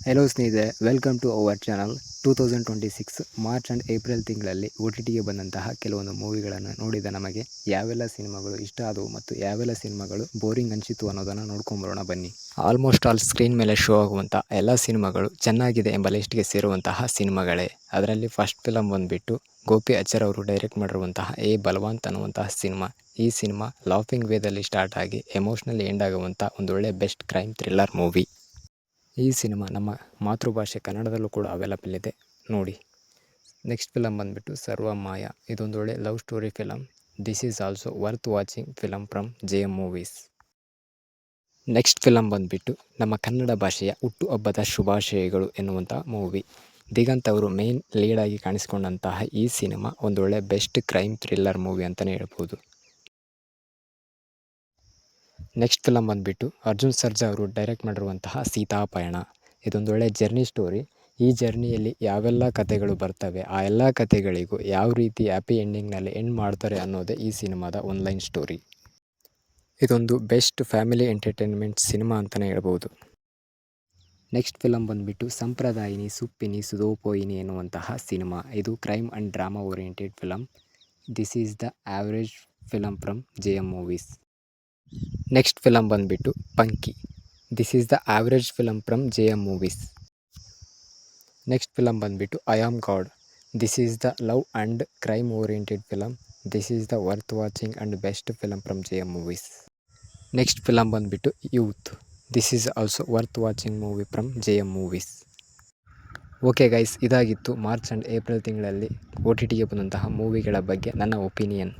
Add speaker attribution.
Speaker 1: Hello ಸ್ನೇಹಿತರೆ, welcome to our channel. 2026 March and April ತಿಂಗಳಲ್ಲಿ OTTಗೆ ಬಂದಂತಹ ಕೆಲವೊಂದು ಮೂವಿಗಳನ್ನು ನೋಡಿದ ನಮಗೆ ಯಾವೆಲ್ಲ ಸಿನಿಮಾಗಳು ಇಷ್ಟ ಆದವು ಮತ್ತು ಯಾವೆಲ್ಲ ಸಿನಿಮಾಗಳು ಬೋರಿಂಗ್ ಅನಿಸಿತು ಅನ್ನೋದನ್ನು ನೋಡ್ಕೊಂಬರೋಣ ಬನ್ನಿ. ಆಲ್ಮೋಸ್ಟ್ ಆಲ್ ಸ್ಕ್ರೀನ್ ಮೇಲೆ ಶೋ ಆಗುವಂಥ ಎಲ್ಲ ಸಿನಿಮಾಗಳು ಚೆನ್ನಾಗಿದೆ ಎಂಬ ಲಿಸ್ಟ್ಗೆ ಸೇರುವಂತಹ ಸಿನಿಮಾಗಳೇ. ಅದರಲ್ಲಿ ಫಸ್ಟ್ ಫಿಲಮ್ ಬಂದುಬಿಟ್ಟು ಗೋಪಿ ಅಚ್ಚರ್ ಅವರು ಡೈರೆಕ್ಟ್ ಮಾಡಿರುವಂತಹ ಎ ಬಲವಂತ್ ಅನ್ನುವಂತಹ ಸಿನಿಮಾ. ಈ ಸಿನಿಮಾ ಲಾಫಿಂಗ್ ವೇದಲ್ಲಿ ಸ್ಟಾರ್ಟ್ ಆಗಿ ಎಮೋಷ್ನಲಿ ಎಂಡ್ ಆಗುವಂಥ ಒಂದೊಳ್ಳೆ ಬೆಸ್ಟ್ ಕ್ರೈಮ್ ಥ್ರಿಲ್ಲರ್ ಮೂವಿ. ಈ ಸಿನಿಮಾ ನಮ್ಮ ಮಾತೃಭಾಷೆ ಕನ್ನಡದಲ್ಲೂ ಕೂಡ ಅವೈಲಬಲ್ ಇದೆ, ನೋಡಿ. ನೆಕ್ಸ್ಟ್ ಫಿಲಮ್ ಬಂದುಬಿಟ್ಟು ಸರ್ವಮಾಯ. ಇದೊಂದು ಒಳ್ಳೆ love story film. This is also worth watching film from JM movies. Next film ಬಂದುಬಿಟ್ಟು ನಮ್ಮ ಕನ್ನಡ ಭಾಷೆಯ ಹುಟ್ಟುಹಬ್ಬದ ಶುಭಾಶಯಗಳು ಎನ್ನುವಂಥ ಮೂವಿ. ದಿಗಂತ್ ಅವರು ಮೇನ್ ಲೀಡಾಗಿ ಕಾಣಿಸ್ಕೊಂಡಂತಹ ಈ ಸಿನಿಮಾ ಒಂದೊಳ್ಳೆ ಬೆಸ್ಟ್ ಕ್ರೈಮ್ ಥ್ರಿಲ್ಲರ್ ಮೂವಿ ಅಂತಲೇ ಹೇಳ್ಬೋದು. ನೆಕ್ಸ್ಟ್ ಫಿಲಮ್ ಬಂದುಬಿಟ್ಟು ಅರ್ಜುನ್ ಸರ್ಜಾ ಅವರು ಡೈರೆಕ್ಟ್ ಮಾಡಿರುವಂತಹ ಸೀತಾಪಯಣ. ಇದೊಂದೊಳ್ಳೆ ಜರ್ನಿ ಸ್ಟೋರಿ. ಈ ಜರ್ನಿಯಲ್ಲಿ ಯಾವೆಲ್ಲ ಕಥೆಗಳು ಬರ್ತವೆ, ಆ ಎಲ್ಲ ಕಥೆಗಳಿಗೂ ಯಾವ ರೀತಿ ಹ್ಯಾಪಿ ಎಂಡಿಂಗ್ನಲ್ಲಿ ಎಂಡ್ ಮಾಡ್ತಾರೆ ಅನ್ನೋದೇ ಈ ಸಿನಿಮಾದ ಒನ್ಲೈನ್ ಸ್ಟೋರಿ. ಇದೊಂದು ಬೆಸ್ಟ್ ಫ್ಯಾಮಿಲಿ ಎಂಟರ್ಟೈನ್ಮೆಂಟ್ ಸಿನಿಮಾ ಅಂತಲೇ ಹೇಳ್ಬೋದು. ನೆಕ್ಸ್ಟ್ ಫಿಲಮ್ ಬಂದುಬಿಟ್ಟು ಸಂಪ್ರದಾಯಿನಿ ಸುಪ್ಪಿನಿ ಸುಧೋಪೋಯಿನಿ ಎನ್ನುವಂತಹ ಸಿನಿಮಾ. ಇದು crime and drama oriented film. This is the average film from JM movies. Next film ಬಂದುಬಿಟ್ಟು ಪಂಕಿ. This is the average film from JM movies. Next film ಬಂದುಬಿಟ್ಟು I am God. This is the love and crime oriented film. This is the worth watching and best film from JM movies. Next film ಬಂದುಬಿಟ್ಟು youth. This is also worth watching movie from JM movies. Okay guys, ಇದಾಗಿತ್ತು March and April ತಿಂಗಳಲ್ಲಿ OTTಗೆ ಬಂದಂತಹ ಮೂವಿಗಳ ಬಗ್ಗೆ ನನ್ನ opinion.